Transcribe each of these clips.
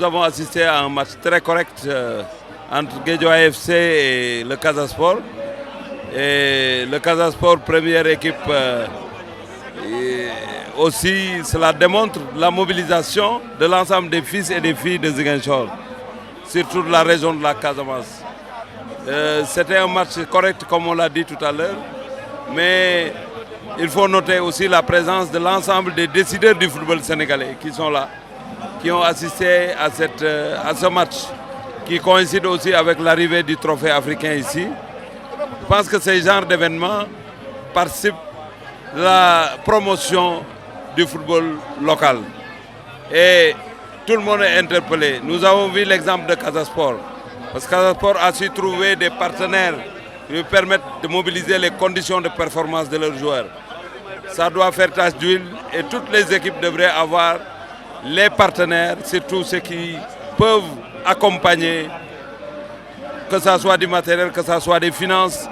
nous avons assisté à un match très correct entre Guédiawaye FC et le Casa Sport. Et le Casa Sport, première équipe, et aussi cela démontre la mobilisation de l'ensemble des fils et des filles de Ziguinchor, surtout de la région de la Casamance. C'était un match correct comme on l'a dit tout à l'heure, mais il faut noter aussi la présence de l'ensemble des décideurs du football sénégalais qui sont là, qui ont assisté à ce match, qui coïncide aussi avec l'arrivée du trophée africain ici. Je pense que ces genres d'événements participent de la promotion du football local. Et tout le monde est interpellé. Nous avons vu l'exemple de Casa Sport. Parce que Casa Sport a su trouver des partenaires qui lui permettent de mobiliser les conditions de performance de leurs joueurs. Ça doit faire tache d'huile et toutes les équipes devraient avoir les partenaires, surtout ceux qui peuvent accompagner, que ce soit du matériel, que ce soit des finances.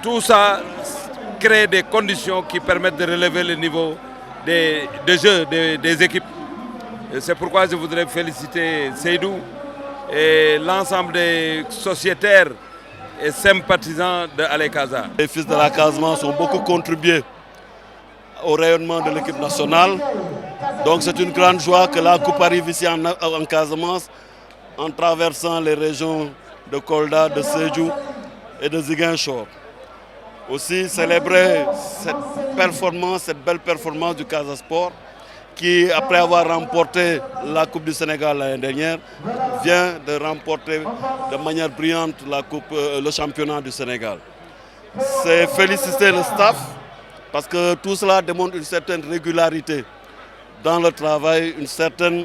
Tout ça crée des conditions qui permettent de relever le niveau de jeu des équipes. C'est pourquoi je voudrais féliciter Seydou et l'ensemble des sociétaires et sympathisants de Ale Casa. Les fils de la Casamance ont beaucoup contribué au rayonnement de l'équipe nationale. Donc c'est une grande joie que la coupe arrive ici en Casamance en traversant les régions de Kolda, de Sédhiou et de Ziguinchor. Aussi célébrer cette belle performance du Casa Sport qui, après avoir remporté la Coupe du Sénégal l'année dernière, vient de remporter de manière brillante le championnat du Sénégal. C'est féliciter le staff parce que tout cela démontre une certaine régularité dans le travail, un certain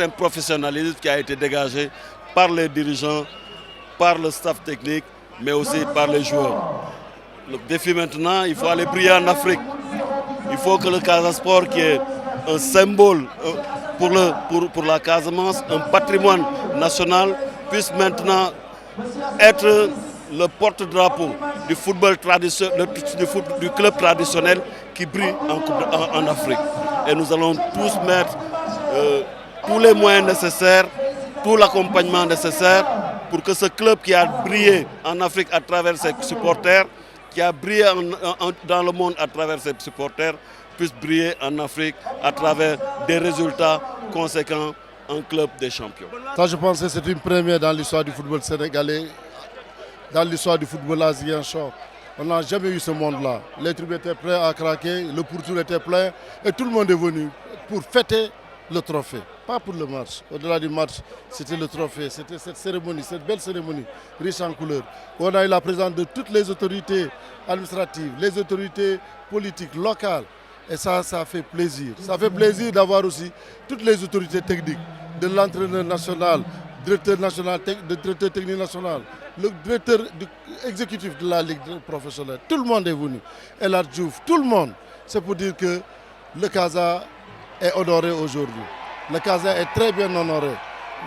professionnalisme qui a été dégagé par les dirigeants, par le staff technique, mais aussi par les joueurs. Le défi maintenant, il faut aller briller en Afrique. Il faut que le Casa Sport, qui est un symbole pour la Casamance, un patrimoine national, puisse maintenant être le porte-drapeau du football traditionnel, du club traditionnel qui brille en Afrique. Et nous allons tous mettre tous les moyens nécessaires, tout l'accompagnement nécessaire pour que ce club qui a brillé en Afrique à travers ses supporters, qui a brillé dans le monde à travers ses supporters, puisse briller en Afrique à travers des résultats conséquents en club des champions. Ça, je pense que c'est une première dans l'histoire du football sénégalais, dans l'histoire du football à Ziguinchor. On n'a jamais eu ce monde-là. Les tribunes étaient prêts à craquer, le pourtour était plein et tout le monde est venu pour fêter le trophée. Pas pour le match. Au-delà du match, c'était le trophée, c'était cette cérémonie, cette belle cérémonie, riche en couleurs. On a eu la présence de toutes les autorités administratives, les autorités politiques, locales. Et ça fait plaisir. Ça fait plaisir d'avoir aussi toutes les autorités techniques, de l'entraîneur national, directeur technique national, le directeur exécutif de la Ligue professionnelle. Tout le monde est venu. Et la Diouf, tout le monde. C'est pour dire que le Casa est honoré aujourd'hui. Le Casa est très bien honoré.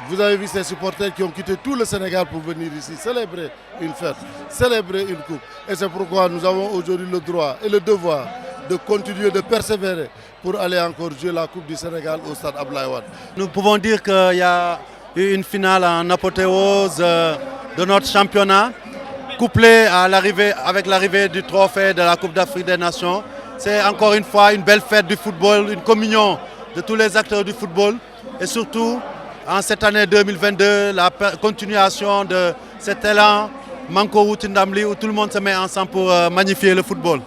Vous avez vu ces supporters qui ont quitté tout le Sénégal pour venir ici célébrer une fête, célébrer une coupe. Et c'est pourquoi nous avons aujourd'hui le droit et le devoir de continuer, de persévérer pour aller encore jouer la Coupe du Sénégal au stade Abdoulaye Wade. Nous pouvons dire qu'il y a eu une finale en apothéose de notre championnat, couplée avec l'arrivée du trophée de la Coupe d'Afrique des Nations. C'est encore une fois une belle fête du football, une communion de tous les acteurs du football et surtout en cette année 2022, la continuation de cet élan Manko Woutindamli où tout le monde se met ensemble pour magnifier le football.